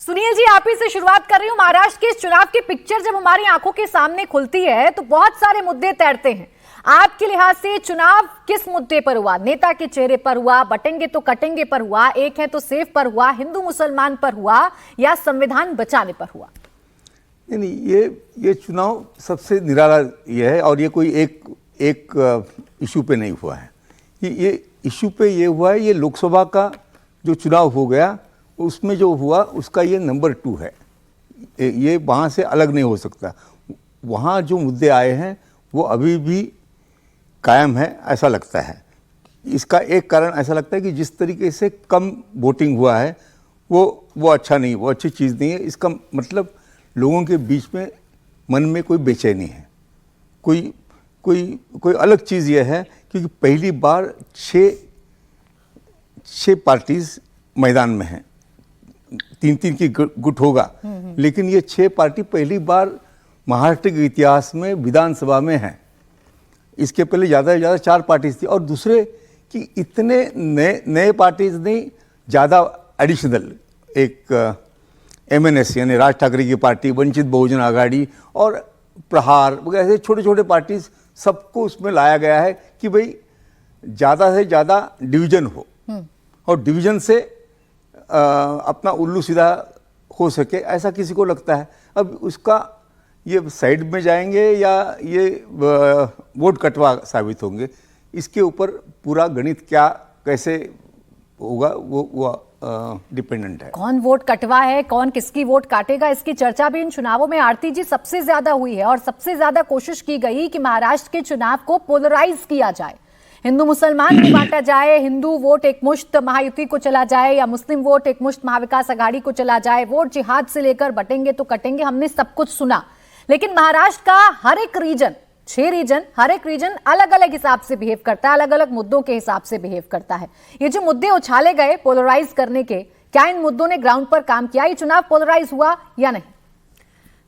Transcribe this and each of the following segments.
सुनील जी, आप ही से शुरुआत कर रही हूँ। महाराष्ट्र के चुनाव की पिक्चर जब हमारी आंखों के सामने खुलती है तो बहुत सारे मुद्दे तैरते हैं। आपके लिहाज से चुनाव किस मुद्दे पर हुआ? नेता के चेहरे पर हुआ, बटेंगे तो कटेंगे पर हुआ, एक है तो सेफ पर हुआ, हिंदू मुसलमान पर हुआ, या संविधान बचाने पर हुआ? नहीं, ये चुनाव सबसे निराला ये है, और ये कोई एक इशू पे नहीं हुआ है। ये इशू पे ये हुआ है, ये लोकसभा का जो चुनाव हो गया उसमें जो हुआ उसका ये नंबर 2 है। ये वहाँ से अलग नहीं हो सकता। वहाँ जो मुद्दे आए हैं वो अभी भी कायम है ऐसा लगता है। इसका एक कारण ऐसा लगता है कि जिस तरीके से कम वोटिंग हुआ है वो अच्छा नहीं, वो अच्छी चीज़ नहीं है। इसका मतलब लोगों के बीच में मन में कोई बेचैनी है, कोई अलग चीज़ ये है, क्योंकि पहली बार छः पार्टीज मैदान में हैं। 3-3 की गुट होगा, लेकिन ये 6 पार्टी पहली बार महाराष्ट्र के इतिहास में विधानसभा में है। इसके पहले ज़्यादा से ज़्यादा 4 पार्टीज थी, और दूसरे कि इतने नए पार्टीज नहीं, ज़्यादा एडिशनल एक MNS यानी राज ठाकरे की पार्टी, वंचित बहुजन आघाड़ी और प्रहार वगैरह ऐसे छोटे छोटे पार्टीज सबको उसमें लाया गया है कि भाई ज़्यादा से ज़्यादा डिवीजन हो और डिवीजन से अपना उल्लू सीधा हो सके, ऐसा किसी को लगता है। अब उसका ये साइड में जाएंगे या ये वोट कटवा साबित होंगे, इसके ऊपर पूरा गणित क्या कैसे होगा वो डिपेंडेंट है। कौन वोट कटवा है, कौन किसकी वोट काटेगा, इसकी चर्चा भी इन चुनावों में आरती जी सबसे ज्यादा हुई है, और सबसे ज्यादा कोशिश की गई कि महाराष्ट्र के चुनाव को पोलराइज किया जाए, हिंदू मुसलमान में बांटा जाए, हिंदू वोट एक मुश्त महायुति को चला जाए या मुस्लिम वोट एक मुश्त महाविकास आघाड़ी को चला जाए, वोट जिहाद से लेकर बटेंगे तो कटेंगे, हमने सब कुछ सुना। लेकिन महाराष्ट्र का हर एक रीजन, 6 रीजन, हर एक रीजन अलग अलग हिसाब से बिहेव करता है, अलग अलग मुद्दों के हिसाब से बिहेव करता है। ये जो मुद्दे उछाले गए पोलराइज करने के, क्या इन मुद्दों ने ग्राउंड पर काम किया? ये चुनाव पोलराइज हुआ या नहीं?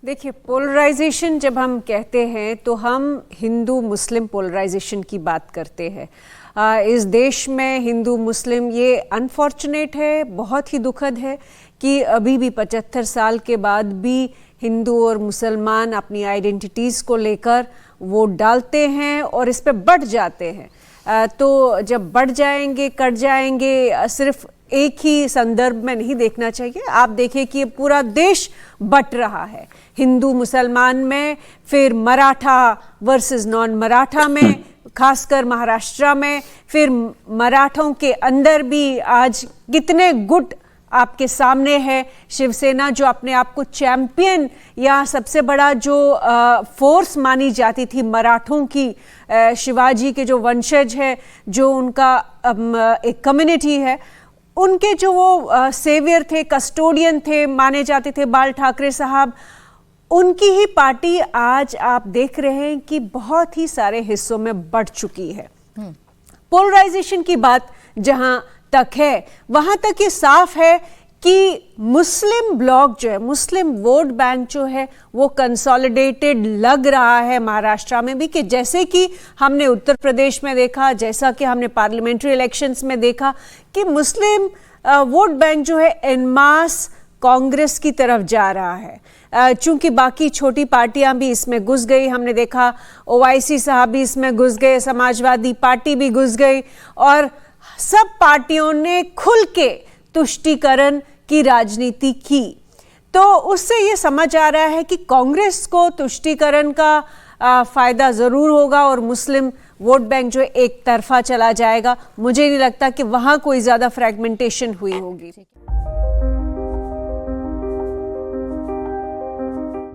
देखिए, पोलराइजेशन जब हम कहते हैं तो हम हिंदू मुस्लिम पोलराइजेशन की बात करते हैं। इस देश में हिंदू मुस्लिम, ये अनफॉर्चुनेट है, बहुत ही दुखद है कि अभी भी 75 साल के बाद भी हिंदू और मुसलमान अपनी आइडेंटिटीज़ को लेकर वोट डालते हैं और इस पे बढ़ जाते हैं। तो जब बढ़ जाएंगे, कट जाएंगे, सिर्फ एक ही संदर्भ में नहीं देखना चाहिए। आप देखिए कि पूरा देश बट रहा है, हिंदू मुसलमान में, फिर मराठा वर्सेस नॉन मराठा में, खासकर महाराष्ट्र में, फिर मराठों के अंदर भी आज कितने गुट आपके सामने है। शिवसेना जो अपने आप को चैंपियन या सबसे बड़ा जो फोर्स मानी जाती थी मराठों की, शिवाजी के जो वंशज है, जो उनका एक कम्युनिटी है, उनके जो वो सेवियर थे, कस्टोडियन थे, माने जाते थे बाल ठाकरे साहब, उनकी ही पार्टी आज आप देख रहे हैं कि बहुत ही सारे हिस्सों में बढ़ चुकी है। पोलराइजेशन की बात जहां तक है, वहां तक ये साफ है कि मुस्लिम ब्लॉक जो है, मुस्लिम वोट बैंक जो है, वो कंसोलिडेटेड लग रहा है महाराष्ट्र में भी, कि जैसे कि हमने उत्तर प्रदेश में देखा, जैसा कि हमने पार्लियामेंट्री इलेक्शंस में देखा कि मुस्लिम वोट बैंक जो है एन मास कांग्रेस की तरफ जा रहा है। चूंकि बाकी छोटी पार्टियां भी इसमें घुस गई, हमने देखा OIC साहब भी इसमें घुस गए, समाजवादी पार्टी भी घुस गई, और सब पार्टियों ने खुल के तुष्टीकरण की राजनीति की। तो उससे ये समझ आ रहा है कि कांग्रेस को तुष्टीकरण का फायदा जरूर होगा और मुस्लिम वोट बैंक जो एक तरफा चला जाएगा। मुझे नहीं लगता कि वहां कोई ज्यादा फ्रैगमेंटेशन हुई होगी।